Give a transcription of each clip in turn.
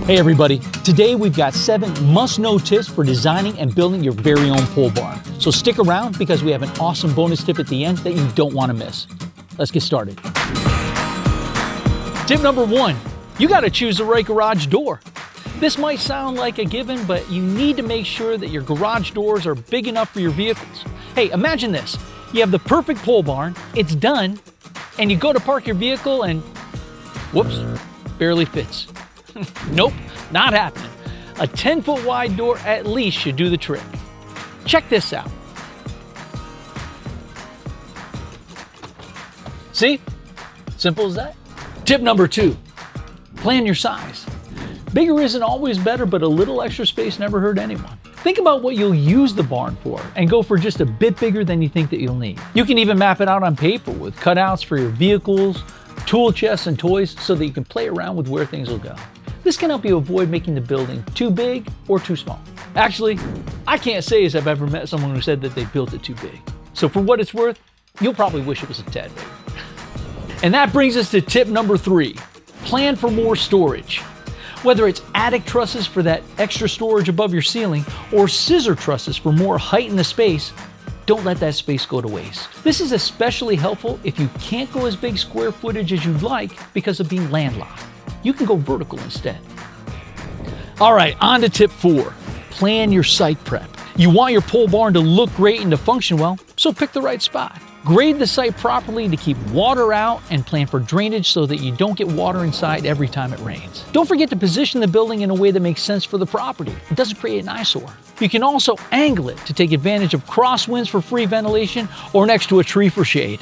Hey everybody, today we've got 7 must-know tips for designing and building your very own pole barn. So stick around because we have an awesome bonus tip at the end that you don't want to miss. Let's get started. Tip number 1, you got to choose the right garage door. This might sound like a given, but you need to make sure that your garage doors are big enough for your vehicles. Hey, imagine this. You have the perfect pole barn, it's done, and you go to park your vehicle and whoops, barely fits. Nope, not happening. A 10-foot wide door at least should do the trick. Check this out. See? Simple as that. Tip number 2, plan your size. Bigger isn't always better, but a little extra space never hurt anyone. Think about what you'll use the barn for and go for just a bit bigger than you think that you'll need. You can even map it out on paper with cutouts for your vehicles, tool chests, and toys so that you can play around with where things will go. This can help you avoid making the building too big or too small. Actually, I can't say as I've ever met someone who said that they built it too big. So for what it's worth, you'll probably wish it was a tad bigger. And that brings us to tip number 3, plan for more storage. Whether it's attic trusses for that extra storage above your ceiling or scissor trusses for more height in the space, don't let that space go to waste. This is especially helpful if you can't go as big square footage as you'd like because of being landlocked. You can go vertical instead. All right, on to tip 4, plan your site prep. You want your pole barn to look great and to function well, so pick the right spot. Grade the site properly to keep water out and plan for drainage so that you don't get water inside every time it rains. Don't forget to position the building in a way that makes sense for the property. It doesn't create an eyesore. You can also angle it to take advantage of crosswinds for free ventilation or next to a tree for shade.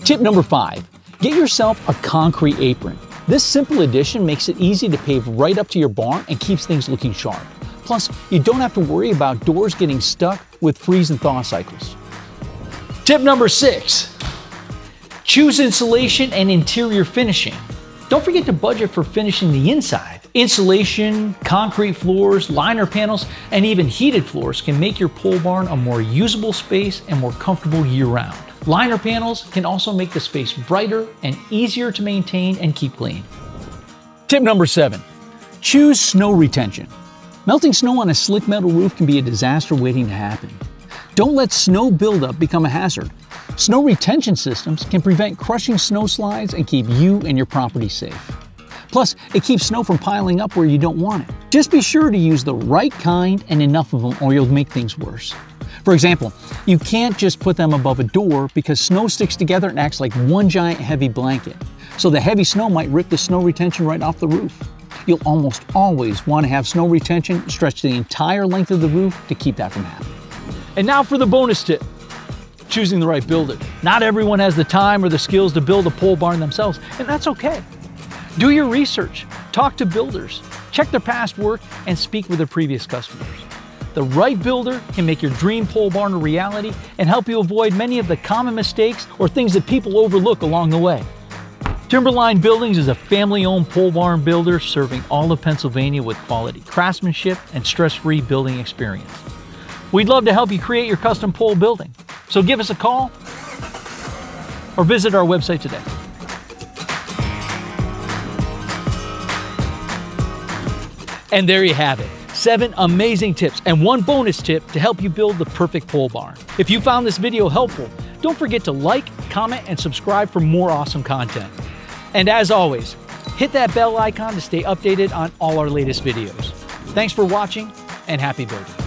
Tip number 5, get yourself a concrete apron. This simple addition makes it easy to pave right up to your barn and keeps things looking sharp. Plus, you don't have to worry about doors getting stuck with freeze and thaw cycles. Tip number 6, choose insulation and interior finishing. Don't forget to budget for finishing the inside. Insulation, concrete floors, liner panels, and even heated floors can make your pole barn a more usable space and more comfortable year-round. Liner panels can also make the space brighter and easier to maintain and keep clean. Tip number 7, choose snow retention. Melting snow on a slick metal roof can be a disaster waiting to happen. Don't let snow buildup become a hazard. Snow retention systems can prevent crushing snow slides and keep you and your property safe. Plus, it keeps snow from piling up where you don't want it. Just be sure to use the right kind and enough of them or you'll make things worse. For example, you can't just put them above a door because snow sticks together and acts like one giant heavy blanket. So the heavy snow might rip the snow retention right off the roof. You'll almost always want to have snow retention stretch the entire length of the roof to keep that from happening. And now for the bonus tip, choosing the right builder. Not everyone has the time or the skills to build a pole barn themselves, and that's okay. Do your research, talk to builders, check their past work, and speak with their previous customers. The right builder can make your dream pole barn a reality and help you avoid many of the common mistakes or things that people overlook along the way. Timberline Buildings is a family-owned pole barn builder serving all of Pennsylvania with quality craftsmanship and stress-free building experience. We'd love to help you create your custom pole building, so give us a call or visit our website today. And there you have it. 7 amazing tips and 1 bonus tip to help you build the perfect pole barn. If you found this video helpful, don't forget to like, comment, and subscribe for more awesome content. And as always, hit that bell icon to stay updated on all our latest videos. Thanks for watching and happy building.